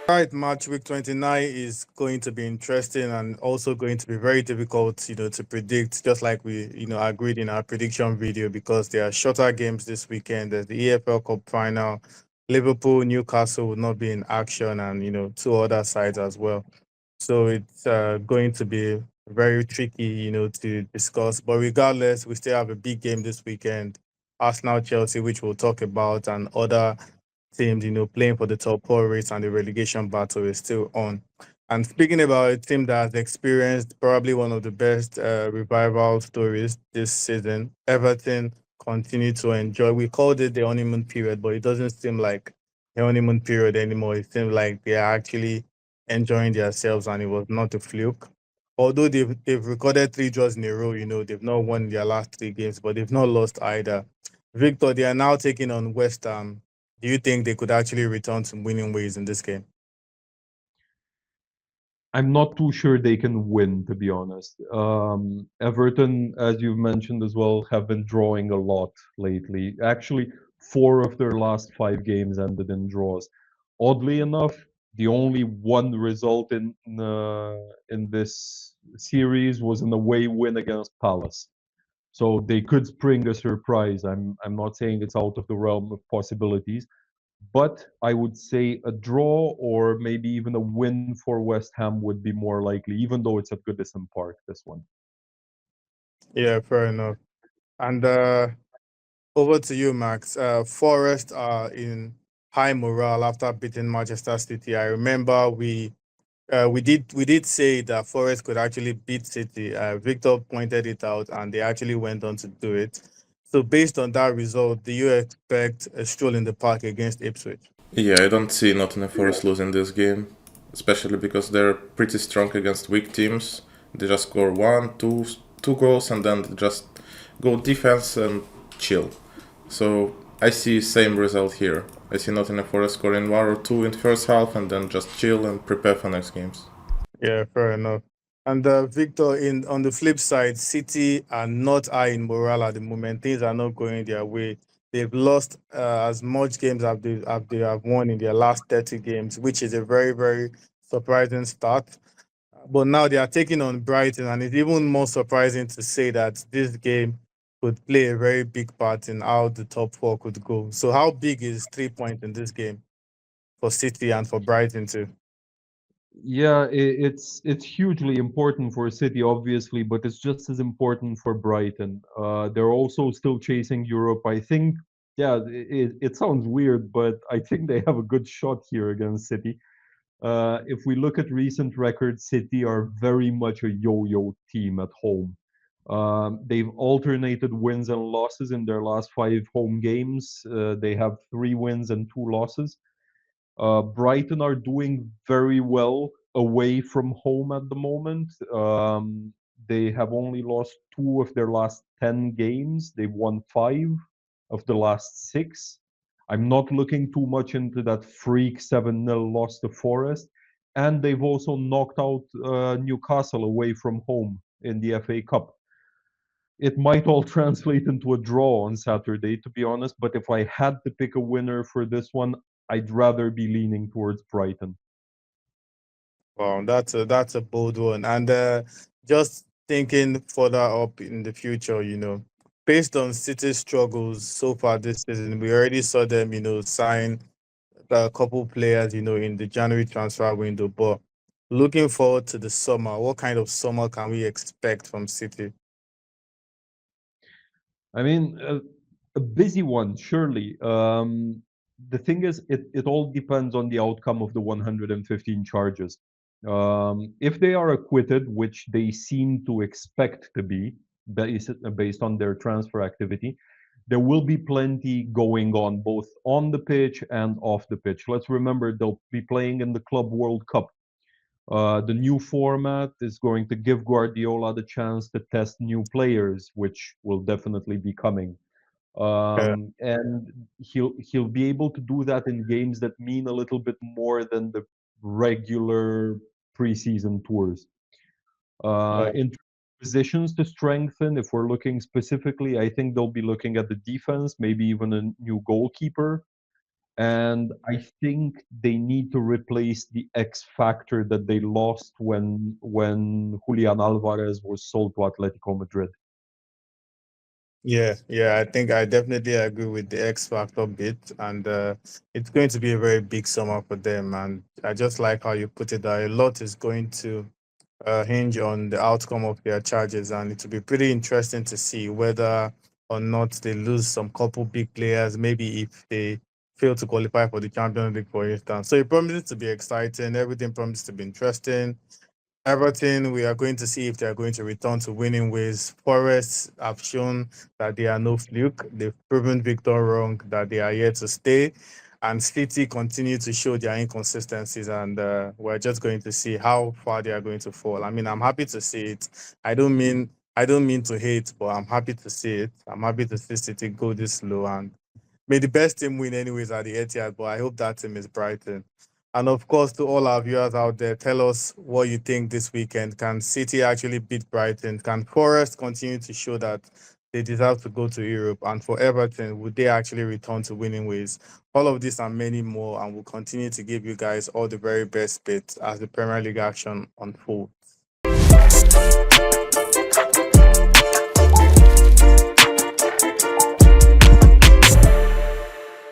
Right, match week 29 is going to be interesting and also going to be very difficult, to predict, just like we, agreed in our prediction video, because there are shorter games this weekend. There's the EFL Cup final. Liverpool, Newcastle will not be in action, and, two other sides as well. So it's going to be very tricky, to discuss. But regardless, we still have a big game this weekend. Arsenal, Chelsea, which we'll talk about, and other teams, playing for the top four race, and the relegation battle is still on. And speaking about a team that has experienced probably one of the best revival stories this season, Everton continue to enjoy. We called it the honeymoon period, but it doesn't seem like the honeymoon period anymore. It seems like they are actually enjoying themselves, and it was not a fluke. Although they've recorded three draws in a row, they've not won their last three games, but they've not lost either. Victor, they are now taking on West Ham. Do you think they could actually return to winning ways in this game? I'm not too sure they can win, to be honest. Everton, as you've mentioned as well, have been drawing a lot lately. Actually, four of their last five games ended in draws. Oddly enough, the only one result in this series was an away win against Palace. So they could spring a surprise. I'm not saying it's out of the realm of possibilities, but I would say a draw or maybe even a win for West Ham would be more likely, even though it's at Goodison Park, this one. Yeah, fair enough. And over to you, Max. Forest are in high morale after beating Manchester City. I remember we did say that Forest could actually beat City. Victor pointed it out, and they actually went on to do it. So, based on that result, do you expect a stroll in the park against Ipswich? Yeah, I don't see Nottingham Forest losing this game, especially because they're pretty strong against weak teams. They just score two goals, and then just go defense and chill. So I see same result here. I see Nottingham Forest scoring one or two in the first half, and then just chill and prepare for next games. Yeah, fair enough. And Victor, in on the flip side, City are not high in morale at the moment. Things are not going their way. They've lost as much games as they have won in their last 30 games, which is a very, very surprising start. But now they are taking on Brighton, and it's even more surprising to say that this game could play a very big part in how the top four could go. So, how big is 3 points in this game for City and for Brighton too? Yeah, it's hugely important for City, obviously, but it's just as important for Brighton. They're also still chasing Europe. I think, yeah, it sounds weird, but I think they have a good shot here against City. If we look at recent records, City are very much a yo-yo team at home. They've alternated wins and losses in their last five home games. They have three wins and two losses. Brighton are doing very well away from home at the moment. They have only lost two of their last 10 games. They've won five of the last six. I'm not looking too much into that freak 7-0 loss to Forest. And they've also knocked out Newcastle away from home in the FA Cup. It might all translate into a draw on Saturday, to be honest. But if I had to pick a winner for this one, I'd rather be leaning towards Brighton. Wow, that's a bold one. And just thinking further up in the future, based on City's struggles so far this season, we already saw them, sign a couple players, in the January transfer window. But looking forward to the summer, what kind of summer can we expect from City? I mean, a busy one, surely. The thing is, it all depends on the outcome of the 115 charges. If they are acquitted, which they seem to expect to be, based on their transfer activity, there will be plenty going on, both on the pitch and off the pitch. Let's remember they'll be playing in the Club World Cup. The new format is going to give Guardiola the chance to test new players, which will definitely be coming. Yeah, And he'll be able to do that in games that mean a little bit more than the regular preseason tours. yeah, In positions to strengthen, if we're looking specifically, I think they'll be looking at the defense, maybe even a new goalkeeper. And I think they need to replace the X factor that they lost when Julian Alvarez was sold to Atletico Madrid. Yeah, I think I definitely agree with the X Factor bit, and it's going to be a very big summer for them. And I just like how you put it that a lot is going to hinge on the outcome of their charges, and it will be pretty interesting to see whether or not they lose some couple big players, maybe if they fail to qualify for the Champions League, for instance. So it promises to be exciting. Everything promises to be interesting. Everton, we are going to see if they are going to return to winning ways. Forest have shown that they are no fluke. They've proven Victor wrong, that they are here to stay. And City continue to show their inconsistencies, and we're just going to see how far they are going to fall. I mean, I'm happy to see it. I don't mean to hate, but I'm happy to see it. I'm happy to see City go this low, and may the best team win anyways at the Etihad, but I hope that team is Brighton. And of course, to all our viewers out there, tell us what you think this weekend. Can City actually beat Brighton? Can Forest continue to show that they deserve to go to Europe? And for Everton, would they actually return to winning ways? All of this and many more, and we'll continue to give you guys all the very best bits as the Premier League action unfolds.